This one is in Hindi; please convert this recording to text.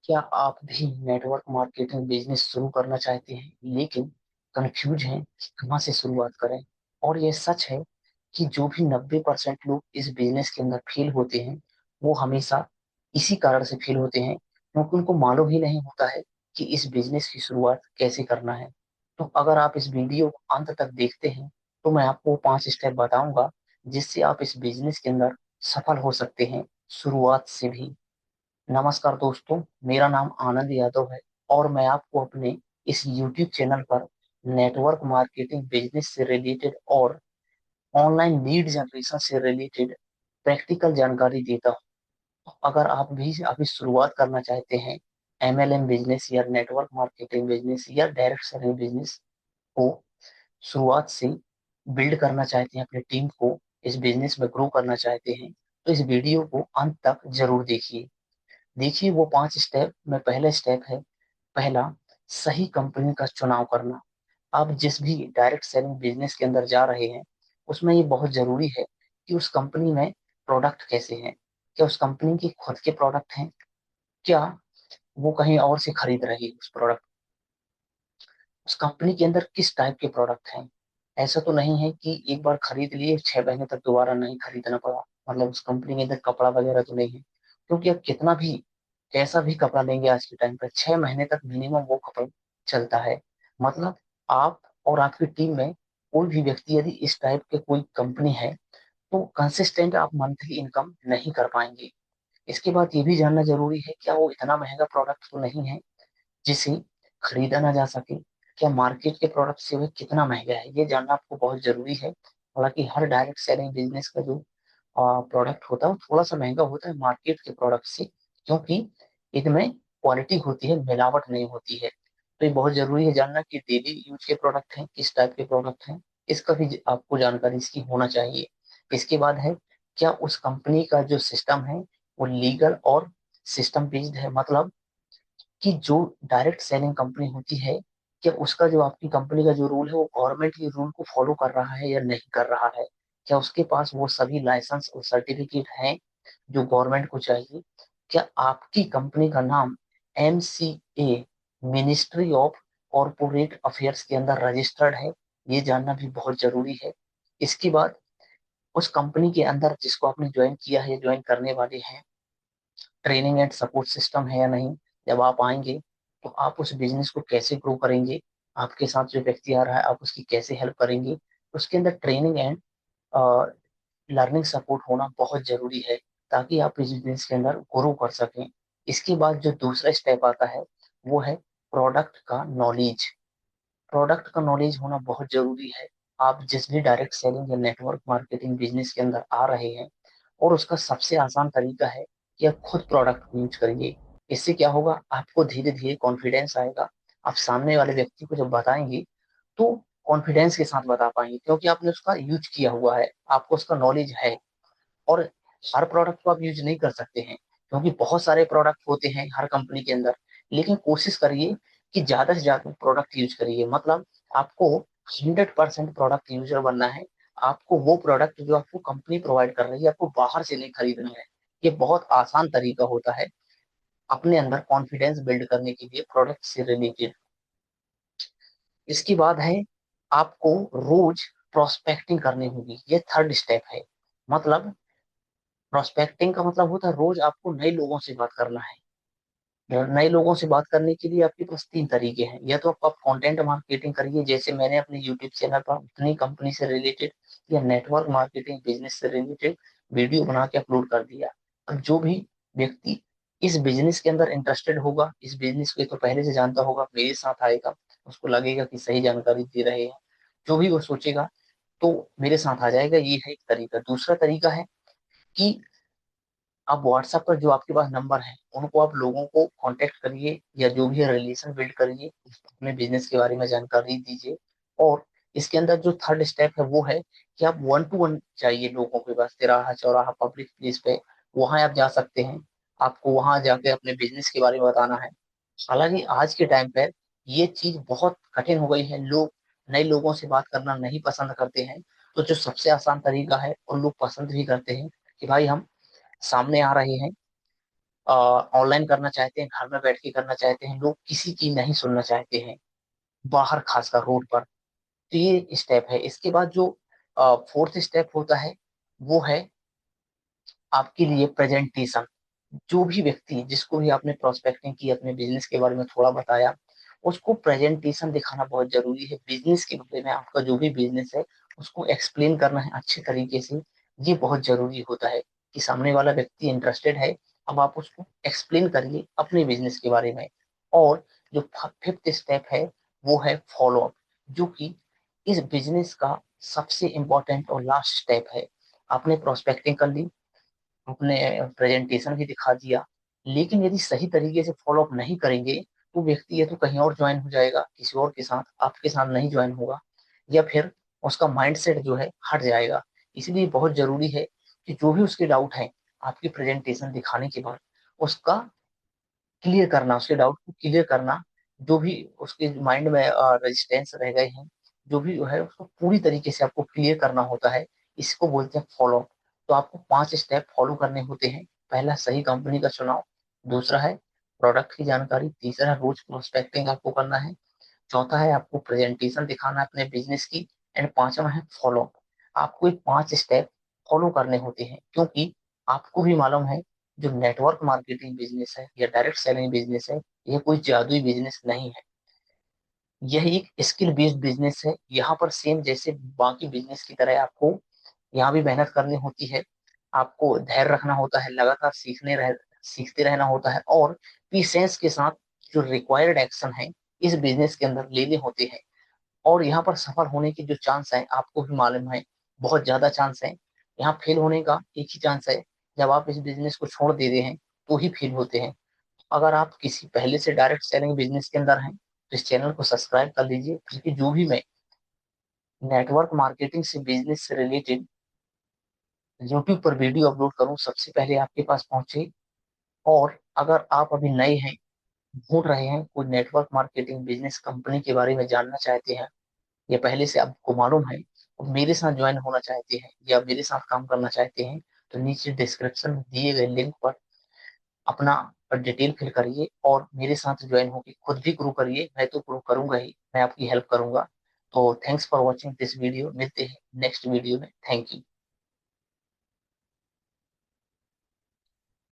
क्या आप भी नेटवर्क मार्केटिंग बिजनेस शुरू करना चाहते हैं लेकिन कंफ्यूज हैं कि कहाँ से शुरुआत करें? और यह सच है कि जो भी 90% लोग इस बिजनेस के अंदर फेल होते हैं वो हमेशा इसी कारण से फेल होते हैं क्योंकि उनको मालूम ही नहीं होता है कि इस बिजनेस की शुरुआत कैसे करना है। तो अगर आप इस वीडियो को अंत तक देखते हैं तो मैं आपको 5 स्टेप बताऊंगा जिससे आप इस बिजनेस के अंदर सफल हो सकते हैं शुरुआत से भी। नमस्कार दोस्तों, मेरा नाम आनंद यादव है और मैं आपको अपने इस YouTube चैनल पर नेटवर्क मार्केटिंग बिजनेस से रिलेटेड और ऑनलाइन लीड जनरेशन से रिलेटेड प्रैक्टिकल जानकारी देता हूँ। अगर आप भी अभी शुरुआत करना चाहते हैं MLM बिजनेस या नेटवर्क मार्केटिंग बिजनेस या डायरेक्ट सेलिंग बिजनेस को शुरुआत से बिल्ड करना चाहते हैं, अपनी टीम को इस बिजनेस में ग्रो करना चाहते हैं, तो इस वीडियो को अंत तक जरूर देखिए। देखिए वो 5 स्टेप में पहला स्टेप है, पहला, सही कंपनी का चुनाव करना। आप जिस भी डायरेक्ट सेलिंग बिजनेस के अंदर जा रहे हैं उसमें ये बहुत जरूरी है कि उस कंपनी में प्रोडक्ट कैसे हैं। क्या उस कंपनी के खुद के प्रोडक्ट हैं? क्या वो कहीं और से खरीद रही है उस प्रोडक्ट? उस कंपनी के अंदर किस टाइप के प्रोडक्ट हैं? ऐसा तो नहीं है कि एक बार खरीद लिए 6 महीने तक दोबारा नहीं खरीदना पड़ा, मतलब उस कंपनी के अंदर कपड़ा वगैरह तो नहीं है? क्योंकि आप कितना भी कैसा भी कपड़ा लेंगे आज के टाइम पर 6 महीने तक मिनिमम वो कपड़ा चलता है। मतलब आप और आपकी टीम में कोई भी व्यक्ति यदि इस टाइप के कोई कंपनी है तो कंसिस्टेंट आप मंथली इनकम नहीं कर पाएंगे। इसके बाद ये भी जानना जरूरी है क्या वो इतना महंगा प्रोडक्ट तो नहीं है जिसे खरीदा ना जा सके। क्या मार्केट के प्रोडक्ट से वह कितना महंगा है ये जानना आपको बहुत जरूरी है। हालांकि हर डायरेक्ट सेलिंग बिजनेस का जो प्रोडक्ट होता है वो थोड़ा सा महंगा होता है मार्केट के प्रोडक्ट से, क्योंकि इनमें क्वालिटी होती है, मिलावट नहीं होती है। तो ये बहुत जरूरी है जानना कि डेली यूज के प्रोडक्ट हैं, किस टाइप के प्रोडक्ट हैं, इसका भी आपको जानकारी इसकी होना चाहिए। इसके बाद है, क्या उस कंपनी का जो सिस्टम है वो लीगल और सिस्टम बेस्ड है। मतलब कि जो डायरेक्ट सेलिंग कंपनी होती है, क्या उसका जो आपकी कंपनी का जो रूल है वो गवर्नमेंट के रूल को फॉलो कर रहा है या नहीं कर रहा है। क्या उसके पास वो सभी लाइसेंस और सर्टिफिकेट हैं जो गवर्नमेंट को चाहिए। क्या आपकी कंपनी का नाम MCA, ministry of corporate affairs के अंदर रजिस्टर्ड है, ये जानना भी बहुत जरूरी है। इसके बाद उस कंपनी के अंदर जिसको आपने ज्वाइन किया है, ज्वाइन करने वाले हैं, ट्रेनिंग एंड सपोर्ट सिस्टम है या नहीं। जब आप आएंगे तो आप उस बिजनेस को कैसे ग्रो करेंगे, आपके साथ जो व्यक्ति आ रहा है आप उसकी कैसे हेल्प करेंगे। उसके अंदर ट्रेनिंग एंड लर्निंग सपोर्ट होना बहुत जरूरी है ताकि आप इस बिजनेस के अंदर ग्रो कर सकें। इसके बाद जो दूसरा स्टेप आता है वो है प्रोडक्ट का नॉलेज। प्रोडक्ट का नॉलेज होना बहुत जरूरी है। आप जिस भी डायरेक्ट सेलिंग या नेटवर्क मार्केटिंग बिजनेस के अंदर आ रहे हैं, और उसका सबसे आसान तरीका है कि आप खुद प्रोडक्ट यूज करिए। इससे क्या होगा, आपको धीरे धीरे कॉन्फिडेंस आएगा। आप सामने वाले व्यक्ति को जब बताएंगे तो कॉन्फिडेंस के साथ बता पाएंगे क्योंकि आपने उसका यूज किया हुआ है, आपको उसका नॉलेज है। और हर प्रोडक्ट को आप यूज नहीं कर सकते हैं क्योंकि बहुत सारे प्रोडक्ट होते हैं हर कंपनी के अंदर। लेकिन कोशिश करिए कि ज्यादा से ज्यादा प्रोडक्ट यूज करिए। मतलब आपको 100% प्रोडक्ट यूजर बनना है। आपको वो प्रोडक्ट जो आपको कंपनी प्रोवाइड कर रही है आपको बाहर से नहीं खरीदना है। ये बहुत आसान तरीका होता है अपने अंदर कॉन्फिडेंस बिल्ड करने के लिए प्रोडक्ट से रिलेटेड। इसके बाद है, आपको रोज प्रोस्पेक्टिंग करनी होगी, ये थर्ड स्टेप है। मतलब प्रोस्पेक्टिंग का मतलब होता है रोज आपको नए लोगों से बात करना है। नए लोगों से बात करने के लिए आपके पास 3 तरीके हैं। या तो आप कंटेंट मार्केटिंग करिए जैसे मैंने अपने यूट्यूब चैनल पर अपनी कंपनी से रिलेटेड या नेटवर्क मार्केटिंग बिजनेस से रिलेटेड वीडियो बना के अपलोड कर दिया। अब जो भी व्यक्ति इस बिजनेस के अंदर इंटरेस्टेड होगा, इस बिजनेस को तो पहले से जानता होगा, मेरे साथ आएगा, उसको लगेगा कि सही जानकारी दे रहे हैं, जो भी वो सोचेगा तो मेरे साथ आ जाएगा। ये है एक तरीका। दूसरा तरीका है कि आप व्हाट्सएप पर जो आपके पास नंबर है उनको आप लोगों को कांटेक्ट करिए या जो भी रिलेशन बिल्ड करिए, अपने बिजनेस के बारे में जानकारी दीजिए। और इसके अंदर जो थर्ड स्टेप है वो है कि आप 1 to 1 चाहिए लोगों के पास, तिराहा चौराहा पब्लिक प्लेस पे, वहां आप जा सकते हैं। आपको वहां जाके अपने बिजनेस के बारे में बताना है। हालांकि आज के टाइम पर ये चीज बहुत कठिन हो गई है, लोग नए लोगों से बात करना नहीं पसंद करते हैं। तो जो सबसे आसान तरीका है और लोग पसंद भी करते हैं कि भाई हम सामने आ रहे हैं, ऑनलाइन करना चाहते हैं, घर में बैठ के करना चाहते हैं, लोग किसी की नहीं सुनना चाहते हैं, बाहर खासकर रोड पर। तो ये स्टेप है। इसके बाद जो फोर्थ स्टेप होता है वो है आपके लिए प्रेजेंटेशन। जो भी व्यक्ति, जिसको भी आपने प्रोस्पेक्टिंग की, अपने बिजनेस के बारे में थोड़ा बताया, उसको प्रेजेंटेशन दिखाना बहुत जरूरी है। बिजनेस के बारे में, आपका जो भी बिजनेस है उसको एक्सप्लेन करना है अच्छे तरीके से। ये बहुत जरूरी होता है कि सामने वाला व्यक्ति इंटरेस्टेड है, अब आप उसको एक्सप्लेन करिए अपने बिजनेस के बारे में। और जो फिफ्थ स्टेप है वो है फॉलो अप, जो कि इस बिजनेस का सबसे इंपॉर्टेंट और लास्ट स्टेप है। आपने प्रोस्पेक्टिंग कर ली, आपने प्रेजेंटेशन भी दिखा दिया, लेकिन यदि सही तरीके से फॉलो अप नहीं करेंगे तो व्यक्ति या तो कहीं और ज्वाइन हो जाएगा किसी और के साथ, आपके साथ नहीं ज्वाइन होगा, या फिर उसका माइंडसेट जो है हट जाएगा। इसलिए बहुत जरूरी है कि जो भी उसके डाउट है, आपकी प्रेजेंटेशन दिखाने के बाद उसका क्लियर करना, उसके डाउट को क्लियर करना। जो भी उसके माइंड में रेजिस्टेंस रह गए हैं, जो भी है उसको पूरी तरीके से आपको क्लियर करना होता है। इसको बोलते हैं फॉलो। तो आपको 5 स्टेप फॉलो करने होते हैं। पहला, सही कंपनी का चुनाव। दूसरा है प्रोडक्ट की जानकारी। तीसरा है रोज प्रोस्पेक्टिंग आपको करना है। चौथा है आपको प्रेजेंटेशन दिखाना है अपने बिजनेस की। एंड पांचवा है फॉलो। आपको ये 5 स्टेप फॉलो करने होते हैं, क्योंकि आपको भी मालूम है जो नेटवर्क मार्केटिंग बिजनेस है या डायरेक्ट सेलिंग बिजनेस है, ये कोई जादुई बिजनेस नहीं है। यह एक स्किल बेस्ड बिजनेस है। यहाँ पर सेम जैसे बाकी बिजनेस की तरह आपको यहाँ भी मेहनत करनी होती है। आपको धैर्य रखना होता है, लगातार सीखते रहना होता है, और पेशेंस के साथ जो रिक्वायर्ड एक्शन है इस बिजनेस के अंदर लेने होते हैं। और यहाँ पर सफल होने की जो चांस है आपको भी मालूम है, बहुत ज्यादा चांस है। यहाँ फेल होने का एक ही चांस है, जब आप इस बिजनेस को छोड़ देते हैं तो ही फेल होते हैं। अगर आप किसी पहले से डायरेक्ट सेलिंग बिजनेस के अंदर हैं तो इस चैनल को सब्सक्राइब कर लीजिए, क्योंकि जो भी मैं नेटवर्क मार्केटिंग से बिजनेस से रिलेटेड यूट्यूब पर वीडियो अपलोड करूं, सबसे पहले आपके पास पहुंचे। और अगर आप अभी नए हैं, ढूंढ रहे हैं कोई नेटवर्क मार्केटिंग बिजनेस कंपनी के बारे में जानना चाहते हैं, या पहले से आपको मालूम है और मेरे साथ ज्वाइन होना चाहते हैं या मेरे साथ काम करना चाहते हैं, तो नीचे डिस्क्रिप्शन में दिए गए लिंक पर अपना डिटेल फिल करिए और मेरे साथ ज्वाइन होकर खुद भी ग्रो करिए। मैं तो ग्रो करूंगा ही, मैं आपकी हेल्प करूंगा। तो thanks for watching this video. मिलते हैं नेक्स्ट वीडियो में। Thank you.